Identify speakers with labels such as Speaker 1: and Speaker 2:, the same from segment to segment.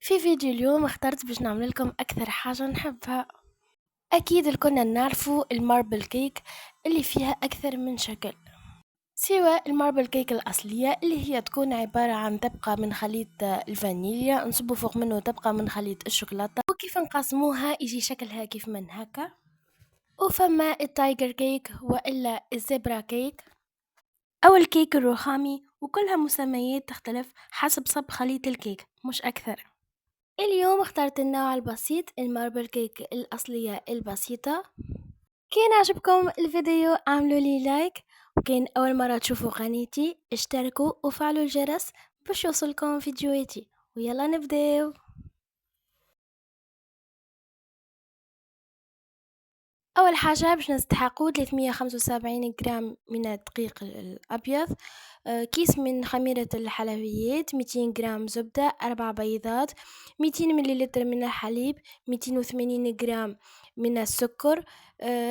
Speaker 1: في فيديو اليوم اخترت باش نعمل لكم أكثر حاجة نحبها. أكيد الكلنا نعرفوا الماربل كيك اللي فيها أكثر من شكل، سواء الماربل كيك الأصلية اللي هي تكون عبارة عن طبقة من خليط الفانيليا نصبوا فوق منه طبقة من خليط الشوكولاتة، وكيف نقسموها يجي شكلها كيف من هكا. وفما التايجر كيك وإلا الزبرا كيك أو الكيك الرخامي، وكلها مسميات تختلف حسب صب خليط الكيك مش أكثر. اليوم اخترت النوع البسيط الماربل كيك الأصلية البسيطة. كان عجبكم الفيديو اعملوا لي لايك، وكان أول مرة تشوفوا قناتي اشتركوا وفعلوا الجرس باش يوصلكم فيديوهاتي. ويلا نبداو. أول حاجة باش نستحقوا 375 جرام من الدقيق الأبيض، كيس من خميرة الحلويات، 200 جرام زبدة، 4 بيضات، 200 مليلتر من الحليب، 280 جرام من السكر،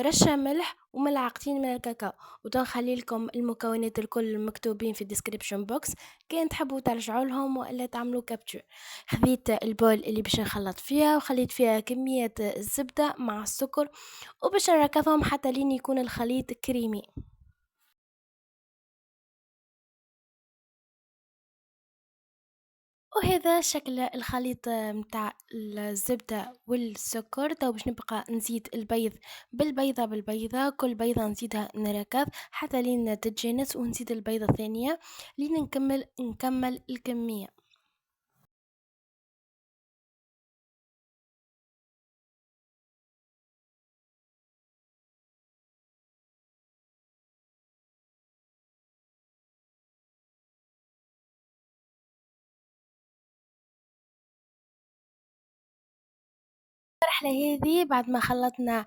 Speaker 1: رشة ملح وملعقتين من الكاكاو. وتنخلي لكم المكونات الكل مكتوبين في الديسكريبشن بوكس، كان تحبوا ترجعوا لهم ولا تعملوا كابتشر. خذيت البول اللي باش نخلط فيها وخليت فيها كمية الزبدة مع السكر، وباش نركزهم حتى لين يكون الخليط كريمي. وهذا شكل الخليط متاع الزبدة والسكر. تو باش نبقى نزيد البيض بالبيضة كل بيضة نزيدها نركز حتى لين تتجانس، ونزيد البيضة الثانية لين نكمل الكمية. المرحلة هذه بعد ما خلطنا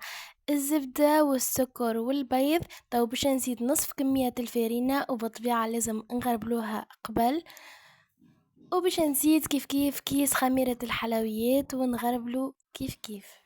Speaker 1: الزبدة والسكر والبيض، تو باش نزيد نصف كمية الفارينة، وبالطبيعة لازم نغربلوها قبل. وباش نزيد كيف كيف كيس خميرة الحلويات ونغربلو كيف كيف.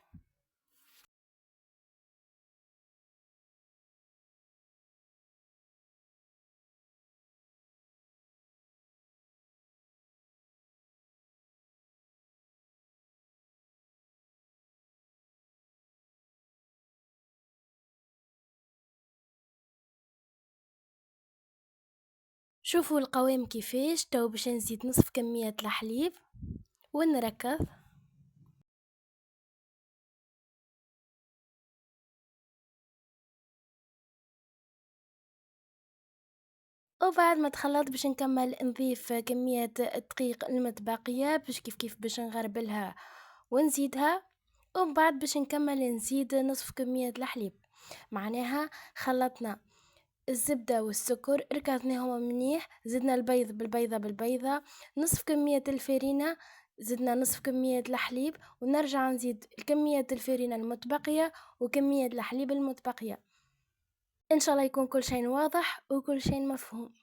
Speaker 1: شوفوا القوام كيفاش. تو باش نزيد نصف كمية الحليب ونركز. وبعد ما تخلط باش نكمل نضيف كمية الدقيق المتبقية باش كيف كيف باش نغربلها ونزيدها. ومن بعد باش نكمل نزيد نصف كمية الحليب. معناها خلطنا الزبدة والسكر، ركزناهم منيح، زدنا البيض بالبيضة، نصف كمية الفارينة، زدنا نصف كمية الحليب، ونرجع نزيد كمية الفارينة المتبقية وكمية الحليب المتبقية. إن شاء الله يكون كل شيء واضح وكل شيء مفهوم.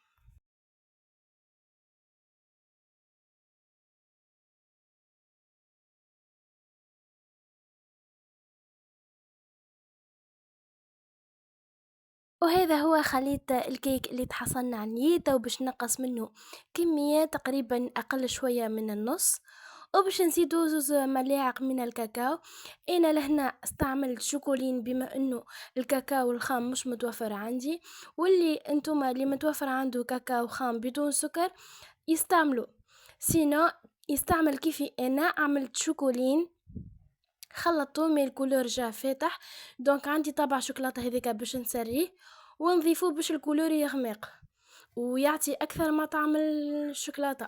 Speaker 1: وهذا هو خليط الكيك اللي تحصلنا عليه. تو باش نقص منه كمية تقريبا أقل شوية من النص، وباش نزيدو 2 ملاعق من الكاكاو. انا لهنا استعملت شوكولين بما انه الكاكاو الخام مش متوفر عندي، واللي انتم اللي متوفر عنده كاكاو خام بدون سكر يستعملوا. سينو يستعمل كيفي انا عملت شوكولين، خلطته من الكولور جا فاتح، دونك عندي طبع شوكولاته هذيك باش نسريه ونضيفوه باش الكولور يغمق ويعطي اكثر ما طعم الشوكولاته.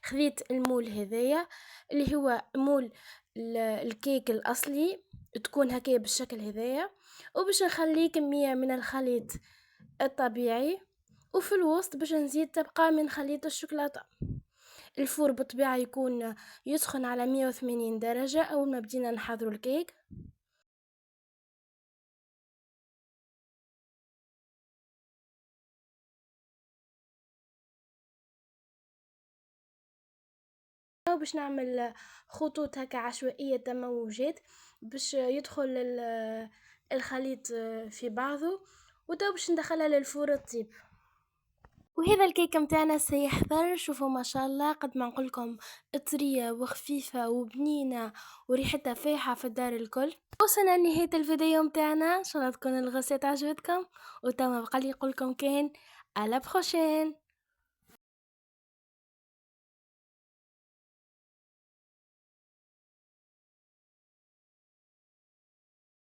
Speaker 1: خذيت المول هذايا اللي هو مول الكيك الاصلي، تكون هكايا بالشكل هذايا، وباش نخلي كميه من الخليط الطبيعي، وفي الوسط باش نزيد تبقى من خليط الشوكولاته. الفور بالطبيعة يكون يسخن على 180 درجة أول ما بدينا نحضروا الكيك. باش نعمل خطوط هكا عشوائية تموجات باش يدخل الخليط في بعضه، وتو باش ندخلها للفور الطيب. وهذا الكيكة متاعنا سيحضر. شوفوا ما شاء الله قد ما نقولكم طرية وخفيفة وبنينة وريحتها فايحة في الدار الكل. وصلنا لنهاية الفيديو متاعنا، ان شاء الله تكون الغسالة عجبتكم، وتما بقى لي نقولكم كان على بروشين.